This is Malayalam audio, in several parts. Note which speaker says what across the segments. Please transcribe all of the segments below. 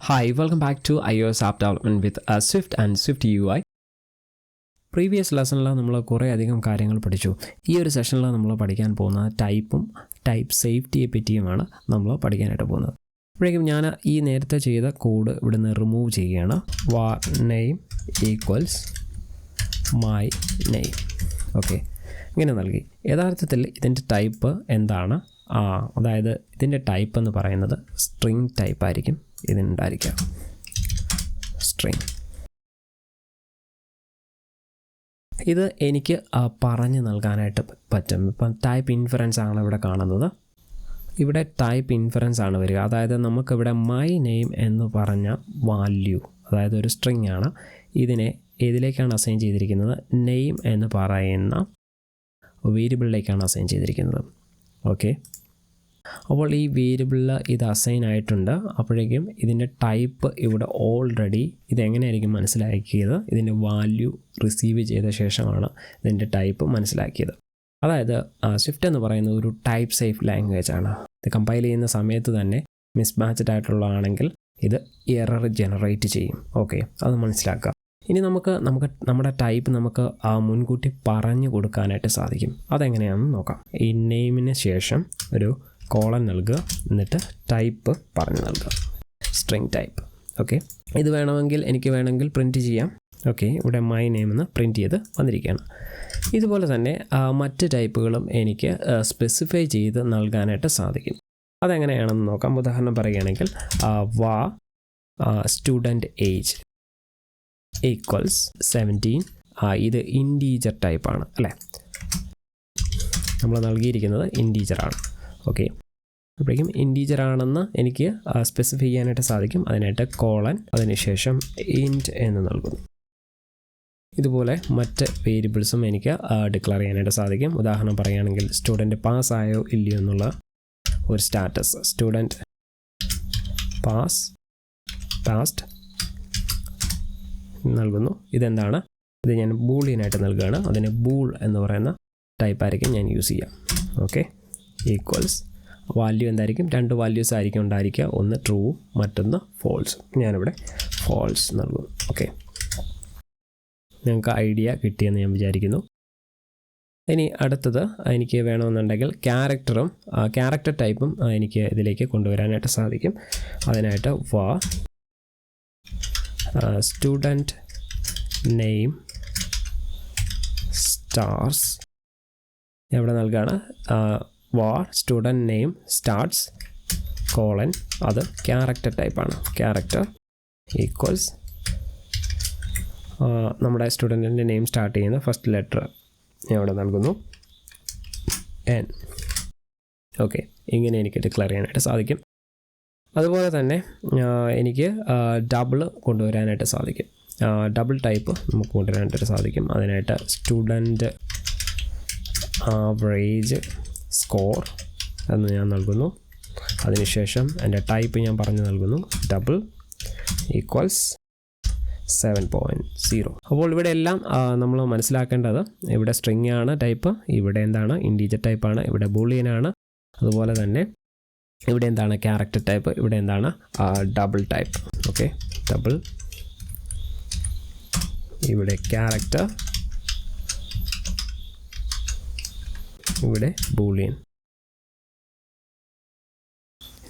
Speaker 1: Hi, welcome back to iOS app development with Swift and Swift UI. Previous ലെസണിൽ നമ്മൾ കുറേ അധികം കാര്യങ്ങൾ പഠിച്ചു. ഈ ഒരു സെഷനിൽ നമ്മൾ പഠിക്കാൻ പോകുന്നത് ടൈപ്പ് സേഫ്റ്റിയെ പറ്റിയുമാണ് നമ്മൾ പഠിക്കാനായിട്ട് പോകുന്നത്. അപ്പോഴേക്കും ഞാൻ ഈ നേരത്തെ ചെയ്ത കോഡ് ഇവിടെ നിന്ന് റിമൂവ് ചെയ്യുകയാണ്. var name equals my name. Okay, ഇങ്ങനെ നൽകി. യഥാർത്ഥത്തിൽ ഇതിൻ്റെ ടൈപ്പ് എന്താണ്? അതായത് ഇതിൻ്റെ ടൈപ്പ് എന്ന് പറയുന്നത് സ്ട്രിങ് ടൈപ്പ് ആയിരിക്കും ഇതിനുണ്ടായിരിക്കുക. സ്ട്രിങ് ഇത് എനിക്ക് പറഞ്ഞു നൽകാനായിട്ട് പറ്റും. ഇപ്പം ടൈപ്പ് ഇൻഫറൻസ് ആണ് ഇവിടെ കാണുന്നത്. ഇവിടെ ടൈപ്പ് ഇൻഫറൻസ് ആണ് വരിക. അതായത് നമുക്കിവിടെ മൈ നെയിം എന്ന് പറഞ്ഞ വാല്യൂ, അതായത് ഒരു സ്ട്രിങ് ആണ്, ഇതിനെ ഏതിലേക്കാണ് അസൈൻ ചെയ്തിരിക്കുന്നത്? നെയിം എന്ന് പറയുന്ന വേരിയബിളിലേക്കാണ് അസൈൻ ചെയ്തിരിക്കുന്നത്. ഓക്കെ, അപ്പോൾ ഈ വേരിയബിളിൽ ഇത് അസൈൻ ആയിട്ടുണ്ട്. അപ്പോഴേക്കും ഇതിൻ്റെ ടൈപ്പ് ഇവിടെ ഓൾറെഡി ഇതെങ്ങനെയായിരിക്കും മനസ്സിലാക്കിയത്? ഇതിൻ്റെ വാല്യൂ റിസീവ് ചെയ്ത ശേഷമാണ് ഇതിൻ്റെ ടൈപ്പ് മനസ്സിലാക്കിയത്. അതായത് സ്വിഫ്റ്റ് എന്ന് പറയുന്നത് ഒരു ടൈപ്പ് സേഫ് ലാംഗ്വേജ് ആണ്. ഇത് കമ്പൈൽ ചെയ്യുന്ന സമയത്ത് തന്നെ മിസ്മാച്ച്ഡ് ആയിട്ടുള്ളതാണെങ്കിൽ ഇത് എറർ ജനറേറ്റ് ചെയ്യും. ഓക്കെ, അത് മനസ്സിലാക്കുക. ഇനി നമുക്ക് നമ്മുടെ ടൈപ്പ് നമുക്ക് മുൻകൂട്ടി പറഞ്ഞു കൊടുക്കാനായിട്ട് സാധിക്കും. അതെങ്ങനെയാണെന്ന് നോക്കാം. ഈ നെയിമിന് ശേഷം ഒരു കോളൻ നൽകുക, എന്നിട്ട് ടൈപ്പ് പറഞ്ഞു നൽകുക, സ്ട്രിങ് ടൈപ്പ്. ഓക്കെ, ഇത് എനിക്ക് വേണമെങ്കിൽ പ്രിൻറ്റ് ചെയ്യാം. ഓക്കെ, ഇവിടെ മൈ നെയിം എന്ന് പ്രിൻറ്റ് ചെയ്ത് വന്നിരിക്കുകയാണ്. ഇതുപോലെ തന്നെ മറ്റ് ടൈപ്പുകളും എനിക്ക് സ്പെസിഫൈ ചെയ്ത് നൽകാനായിട്ട് സാധിക്കും. അതെങ്ങനെയാണെന്ന് നോക്കാം. ഉദാഹരണം പറയുകയാണെങ്കിൽ സ്റ്റുഡൻറ്റ് ഏജ് ഈക്വൽസ് 17. ഇത് ഇൻറ്റീജർ ടൈപ്പാണ് അല്ലേ? നമ്മൾ നൽകിയിരിക്കുന്നത് ഇൻറ്റീജറാണ്. ഓക്കെ, അപ്പോഴേക്കും ഇൻറ്റീജർ ആണെന്ന് എനിക്ക് സ്പെസിഫൈ ചെയ്യാനായിട്ട് സാധിക്കും. അതിനായിട്ട് കോളൻ, അതിനുശേഷം ഇൻറ്റ് എന്ന് നൽകുന്നു. ഇതുപോലെ മറ്റ് വേരിയബിൾസും എനിക്ക് ഡിക്ലെയർ ചെയ്യാനായിട്ട് സാധിക്കും. ഉദാഹരണം പറയുകയാണെങ്കിൽ സ്റ്റുഡൻറ്റ് പാസ്സായോ ഇല്ലയോ എന്നുള്ള ഒരു സ്റ്റാറ്റസ്, സ്റ്റുഡൻറ്റ് പാസ്ഡ് നൽകുന്നു. ഇതെന്താണ്? ഇത് ഞാൻ ബൂളിയനായിട്ട് നൽകുകയാണ്. അതിന് ബൂൾ എന്ന് പറയുന്ന ടൈപ്പായിരിക്കും ഞാൻ യൂസ് ചെയ്യാം. ഓക്കെ, ഈക്വൽസ് വാല്യൂ എന്തായിരിക്കും? 2 വാല്യൂസ് ആയിരിക്കും ഉണ്ടായിരിക്കുക. ഒന്ന് ട്രൂ, മറ്റൊന്ന് ഫോൾസ്. ഞാനിവിടെ ഫോൾസ് നൽകുന്നു. ഓക്കെ, നിങ്ങൾക്ക് ഐഡിയ കിട്ടിയെന്ന് ഞാൻ വിചാരിക്കുന്നു. ഇനി അടുത്തത് എനിക്ക് വേണമെന്നുണ്ടെങ്കിൽ ക്യാരക്ടർ ടൈപ്പും എനിക്ക് ഇതിലേക്ക് കൊണ്ടുവരാനായിട്ട് സാധിക്കും. അതിനായിട്ട് സ്റ്റുഡൻറ്റ് നെയിം സ്റ്റാർസ് എവിടെ നൽകുകയാണ്? സ്റ്റുഡൻറ്റ് നെയിം സ്റ്റാർട്ട്സ് കോളൻ, അത് ക്യാരക്ടർ ടൈപ്പാണ്. ക്യാരക്ടർ ഈക്വൽസ് നമ്മുടെ സ്റ്റുഡൻറ്റിൻ്റെ നെയിം സ്റ്റാർട്ട് ചെയ്യുന്ന ഫസ്റ്റ് ലെറ്റർ എവിടെ നൽകുന്നു? N. ഓക്കെ, ഇങ്ങനെ എനിക്ക് ഡിക്ലെയർ ചെയ്യാനായിട്ട് സാധിക്കും. അതുപോലെ തന്നെ എനിക്ക് ഡബിൾ കൊണ്ടുവരാനായിട്ട് സാധിക്കും. ഡബിൾ ടൈപ്പ് നമുക്ക് കൊണ്ടുവരാനായിട്ട് സാധിക്കും. അതിനായിട്ട് സ്റ്റുഡൻറ്റ് ആവറേജ് സ്കോർ എന്ന് ഞാൻ നൽകുന്നു. അതിനുശേഷം എൻ്റെ ടൈപ്പ് ഞാൻ പറഞ്ഞു നൽകുന്നു, ഡബിൾ ഈക്വൽസ് 7.0. അപ്പോൾ ഇവിടെ എല്ലാം നമ്മൾ മനസ്സിലാക്കേണ്ടത്, ഇവിടെ സ്ട്രിങ് ആണ് ടൈപ്പ്, ഇവിടെ എന്താണ് ഇൻറ്റീജർ ടൈപ്പാണ്, ഇവിടെ ബൂളിയനാണ്. അതുപോലെ തന്നെ ഇവിടെ എന്താണ് ക്യാരക്ടർ ടൈപ്പ്, ഇവിടെ എന്താണ് ഡബിൾ ടൈപ്പ്. ഓക്കെ, ഡബിൾ, ഇവിടെ ക്യാരക്ടർ, ഇവിടെ ബൂളിയൻ.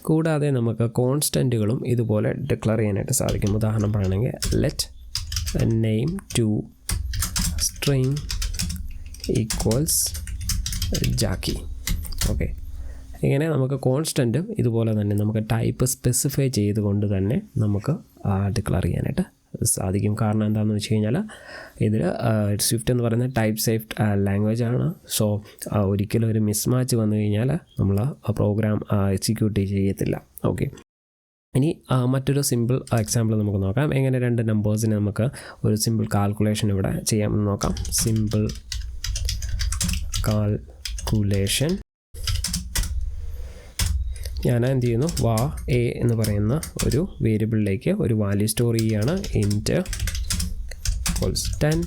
Speaker 1: കൂടാതെ നമുക്ക് കോൺസ്റ്റൻറ്റുകളും ഇതുപോലെ ഡിക്ലെയർ ചെയ്യാനായിട്ട് സാധിക്കും. ഉദാഹരണം പറയുകയാണെങ്കിൽ let name to string equals Jackie. Okay, ഇങ്ങനെ നമുക്ക് കോൺസ്റ്റൻറ്റും ഇതുപോലെ തന്നെ നമുക്ക് ടൈപ്പ് സ്പെസിഫൈ ചെയ്തുകൊണ്ട് തന്നെ നമുക്ക് ഡിക്ലെയർ ചെയ്യാനായിട്ട് സാധിക്കും. കാരണം എന്താണെന്ന് വെച്ച് കഴിഞ്ഞാൽ ഇതിൽ സ്വിഫ്റ്റ് എന്ന് പറയുന്നത് ടൈപ്പ് സേഫ് ലാംഗ്വേജ് ആണ്. സോ ഒരിക്കലും ഒരു മിസ്മാച്ച് വന്നു കഴിഞ്ഞാൽ നമ്മൾ പ്രോഗ്രാം എക്സിക്യൂട്ട് ചെയ്യത്തില്ല. ഓക്കെ, ഇനി മറ്റൊരു സിമ്പിൾ എക്സാമ്പിൾ നമുക്ക് നോക്കാം. എങ്ങനെ 2 നമ്പേഴ്സിന് നമുക്ക് ഒരു സിമ്പിൾ കാൽക്കുലേഷൻ ഇവിടെ ചെയ്യാമെന്ന് നോക്കാം. Simple calculation. ഞാൻ എന്ത് ചെയ്യുന്നു? എ എന്ന് പറയുന്ന ഒരു വേരിയബിളിലേക്ക് ഒരു വാല്യൂ സ്റ്റോർ ചെയ്യുകയാണ്. ഇൻറ്റ് ഈക്വൽസ് 10,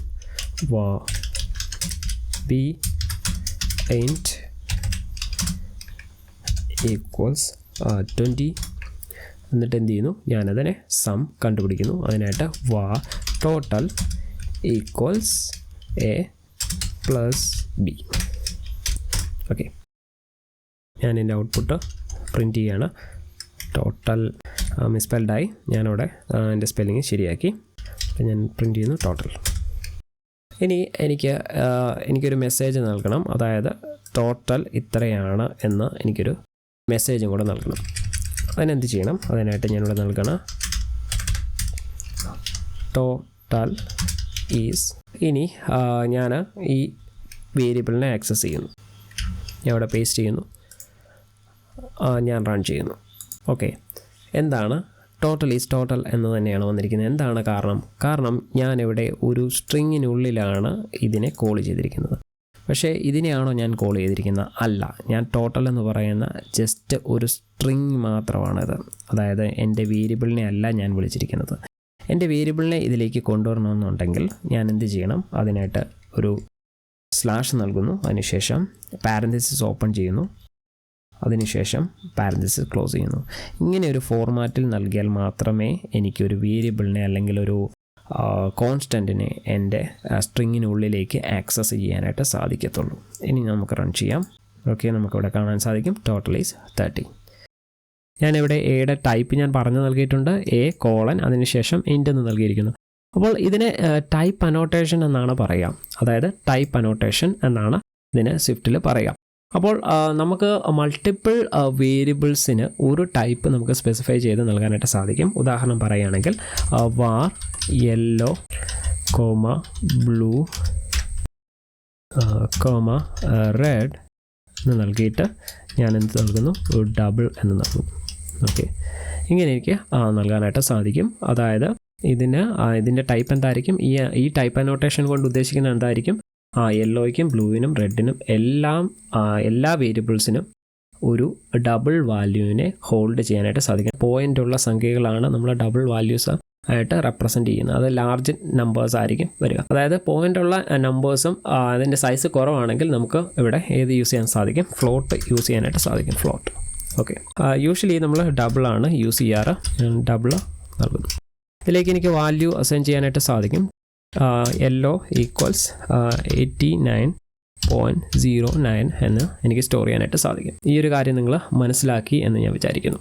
Speaker 1: ബി ഇൻറ്റ് ഈക്വൽസ് 20, എന്നിട്ട് എന്ത് ചെയ്യുന്നു, ഞാനതിനെ സം കണ്ടുപിടിക്കുന്നു. അതിനായിട്ട് total equals A plus B. Okay, ഞാൻ എൻ്റെ ഔട്ട്പുട്ട് പ്രിൻറ്റ് ചെയ്യാണ്. ടോട്ടൽ മിസ്പെൽഡായി, ഞാനവിടെ എൻ്റെ സ്പെല്ലിങ് ശരിയാക്കി. അപ്പം ഞാൻ പ്രിൻറ്റ് ചെയ്യുന്നു ടോട്ടൽ. ഇനി എനിക്കൊരു മെസ്സേജ് നൽകണം, അതായത് ടോട്ടൽ ഇത്രയാണ് എന്ന് എനിക്കൊരു മെസ്സേജും കൂടെ നൽകണം. അതിനെന്ത് ചെയ്യണം, അതിനായിട്ട് ഞാനിവിടെ നൽകണം ടോട്ടൽ ഈസ്. ഇനി ഞാൻ ഈ വേരിയബിളിനെ ആക്സസ് ചെയ്യുന്നു, ഞാൻ ഇവിടെ പേസ്റ്റ് ചെയ്യുന്നു, ഞാൻ റൺ ചെയ്യുന്നു. ഓക്കെ, എന്താണ് ടോട്ടൽ ഈസ് ടോട്ടൽ എന്ന് തന്നെയാണ് വന്നിരിക്കുന്നത്. എന്താണ് കാരണം ഞാനിവിടെ ഒരു സ്ട്രിങ്ങിനുള്ളിലാണ് ഇതിനെ കോൾ ചെയ്തിരിക്കുന്നത്. പക്ഷേ ഇതിനെയാണോ ഞാൻ കോൾ ചെയ്തിരിക്കുന്നത്? അല്ല, ഞാൻ ടോട്ടൽ എന്ന് പറയുന്ന ജസ്റ്റ് ഒരു സ്ട്രിങ് മാത്രമാണിത്. അതായത് എൻ്റെ വേരിയബിളിനെ അല്ല ഞാൻ വിളിച്ചിരിക്കുന്നത്. എൻ്റെ വേരിയബിളിനെ ഇതിലേക്ക് കൊണ്ടുവരണമെന്നുണ്ടെങ്കിൽ ഞാൻ എന്ത് ചെയ്യണം, അതിനായിട്ട് ഒരു സ്ലാഷ് നൽകുന്നു, അതിനുശേഷം പാരന്തസിസ് ഓപ്പൺ ചെയ്യുന്നു, അതിനുശേഷം പാരന്തസിസ് ക്ലോസ് ചെയ്യുന്നു. ഇങ്ങനെ ഒരു ഫോർമാറ്റിൽ നൽകിയാൽ മാത്രമേ എനിക്കൊരു വേരിയബിളിനെ അല്ലെങ്കിൽ ഒരു കോൺസ്റ്റൻറ്റിനെ എൻ്റെ സ്ട്രിങ്ങിനുള്ളിലേക്ക് ആക്സസ് ചെയ്യാനായിട്ട് സാധിക്കത്തുള്ളൂ. ഇനി നമുക്ക് റൺ ചെയ്യാം. ഓക്കെ, നമുക്കിവിടെ കാണാൻ സാധിക്കും ടോട്ടൽ ഈസ് 30. ഞാനിവിടെ എയുടെ ടൈപ്പ് ഞാൻ പറഞ്ഞു നൽകിയിട്ടുണ്ട്, A: അതിനുശേഷം ഇൻ്റ് എന്ന് നൽകിയിരിക്കുന്നു. അപ്പോൾ ഇതിനെ ടൈപ്പ് അനോട്ടേഷൻ എന്നാണ് പറയുക. അതായത് ടൈപ്പ് അനോട്ടേഷൻ എന്നാണ് ഇതിനെ സ്വിഫ്റ്റിൽ പറയുക. അപ്പോൾ നമുക്ക് മൾട്ടിപ്പിൾ വേരിയബിൾസിന് ഒരു ടൈപ്പ് നമുക്ക് സ്പെസിഫൈ ചെയ്ത് നൽകാനായിട്ട് സാധിക്കും. ഉദാഹരണം പറയുകയാണെങ്കിൽ var yellow, blue, red എന്ന് നൽകിയിട്ട് ഞാൻ എന്ത് നൽകുന്നു, ഒരു ഡബിൾ എന്ന് നൽകുന്നു. ഓക്കെ, ഇങ്ങനെ എനിക്ക് നൽകാനായിട്ട് സാധിക്കും. അതായത് ഇതിൻ്റെ ടൈപ്പ് എന്തായിരിക്കും, ഈ ടൈപ്പ് അനോട്ടേഷൻ കൊണ്ട് ഉദ്ദേശിക്കുന്നത് എന്തായിരിക്കും, യെല്ലോയ്ക്കും ബ്ലൂവിനും റെഡിനും എല്ലാ വേരിയബിൾസിനും ഒരു ഡബിൾ വാല്യൂവിനെ ഹോൾഡ് ചെയ്യാനായിട്ട് സാധിക്കും. പോയിൻ്റുള്ള സംഖ്യകളാണ് നമ്മൾ ഡബിൾ വാല്യൂസ് ആയിട്ട് റെപ്രസെൻറ്റ് ചെയ്യുന്നത്. അത് ലാർജ് നമ്പേഴ്സ് ആയിരിക്കും വരിക. അതായത് പോയിൻ്റുള്ള നമ്പേഴ്സും അതിൻ്റെ സൈസ് കുറവാണെങ്കിൽ നമുക്ക് ഇവിടെ ഏത് യൂസ് ചെയ്യാൻ സാധിക്കും, ഫ്ലോട്ട് യൂസ് ചെയ്യാനായിട്ട് സാധിക്കും. ഫ്ലോട്ട്. ഓക്കെ, യൂഷ്വലി നമ്മൾ ഡബിളാണ് യൂസ് ചെയ്യാറ്. ഡബിൾ നൽകുന്നു. ഇതിലേക്ക് എനിക്ക് വാല്യൂ അസൈൻ ചെയ്യാനായിട്ട് സാധിക്കും. യെല്ലോ ഈക്വൽസ് 89.09 എന്ന് എനിക്ക് സ്റ്റോർ ചെയ്യാനായിട്ട് സാധിക്കും. ഈ ഒരു കാര്യം നിങ്ങൾ മനസ്സിലാക്കി എന്ന് ഞാൻ വിചാരിക്കുന്നു.